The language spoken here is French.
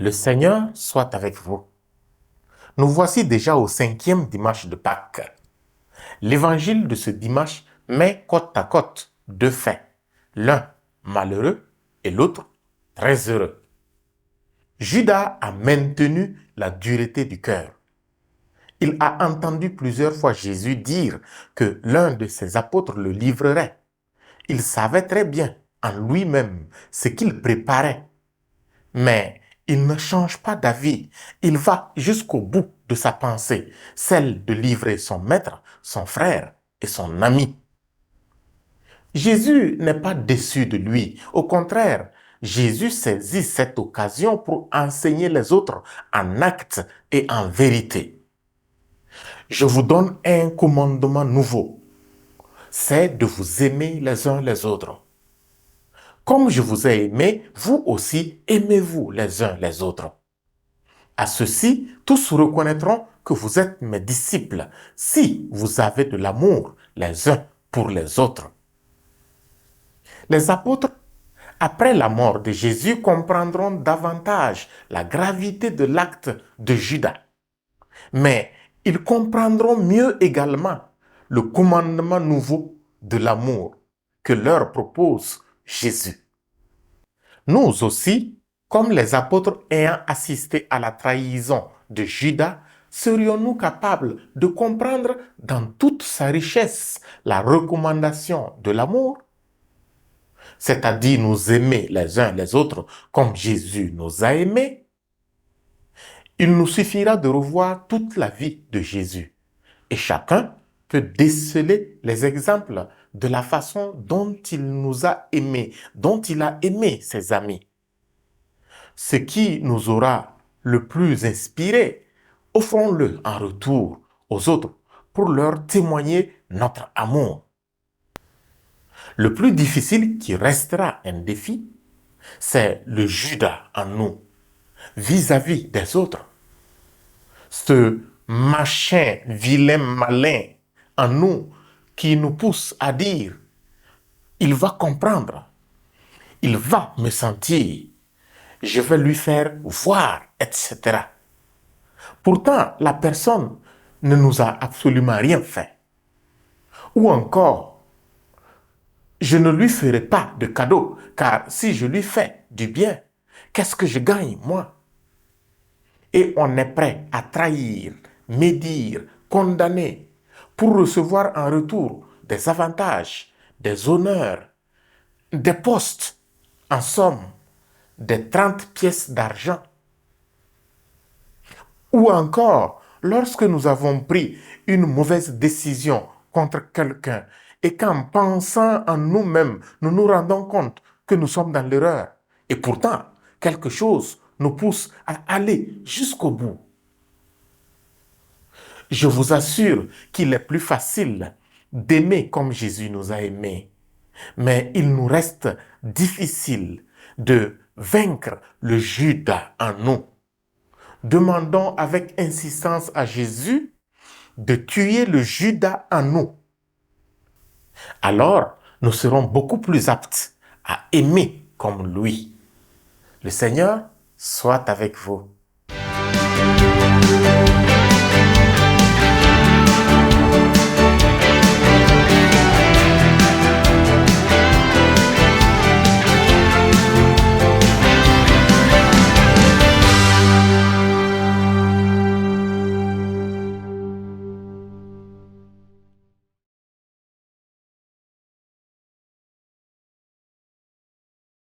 Le Seigneur soit avec vous. Nous voici déjà au 5e dimanche de Pâques. L'évangile de ce dimanche met côte à côte deux faits, l'un malheureux et l'autre très heureux. Judas a maintenu la dureté du cœur. Il a entendu plusieurs fois Jésus dire que l'un de ses apôtres le livrerait. Il savait très bien en lui-même ce qu'il préparait. Mais il ne change pas d'avis. Il va jusqu'au bout de sa pensée, celle de livrer son maître, son frère et son ami. Jésus n'est pas déçu de lui. Au contraire, Jésus saisit cette occasion pour enseigner les autres en actes et en vérité. Je vous donne un commandement nouveau. C'est de vous aimer les uns les autres. Comme je vous ai aimé, vous aussi aimez-vous les uns les autres. À ceci, tous reconnaîtront que vous êtes mes disciples si vous avez de l'amour les uns pour les autres. Les apôtres, après la mort de Jésus, comprendront davantage la gravité de l'acte de Judas. Mais ils comprendront mieux également le commandement nouveau de l'amour que leur propose Jésus. Nous aussi, comme les apôtres ayant assisté à la trahison de Judas, serions-nous capables de comprendre dans toute sa richesse la recommandation de l'amour? C'est-à-dire nous aimer les uns les autres comme Jésus nous a aimés? Il nous suffira de revoir toute la vie de Jésus et chacun peut déceler les exemples de la façon dont il nous a aimés, dont il a aimé ses amis. Ce qui nous aura le plus inspiré, offrons-le en retour aux autres pour leur témoigner notre amour. Le plus difficile qui restera un défi, c'est le Judas en nous, vis-à-vis des autres. Ce machin vilain malin en nous qui nous pousse à dire « il va comprendre, il va me sentir, je vais lui faire voir, etc. » Pourtant, la personne ne nous a absolument rien fait. Ou encore, je ne lui ferai pas de cadeau, car si je lui fais du bien, qu'est-ce que je gagne, moi? Et on est prêt à trahir, médire, condamner, pour recevoir en retour des avantages, des honneurs, des postes, en somme, des 30 pièces d'argent. Ou encore, lorsque nous avons pris une mauvaise décision contre quelqu'un et qu'en pensant en nous-mêmes, nous nous rendons compte que nous sommes dans l'erreur. Et pourtant, quelque chose nous pousse à aller jusqu'au bout. Je vous assure qu'il est plus facile d'aimer comme Jésus nous a aimés. Mais il nous reste difficile de vaincre le Judas en nous. Demandons avec insistance à Jésus de tuer le Judas en nous. Alors, nous serons beaucoup plus aptes à aimer comme lui. Le Seigneur soit avec vous.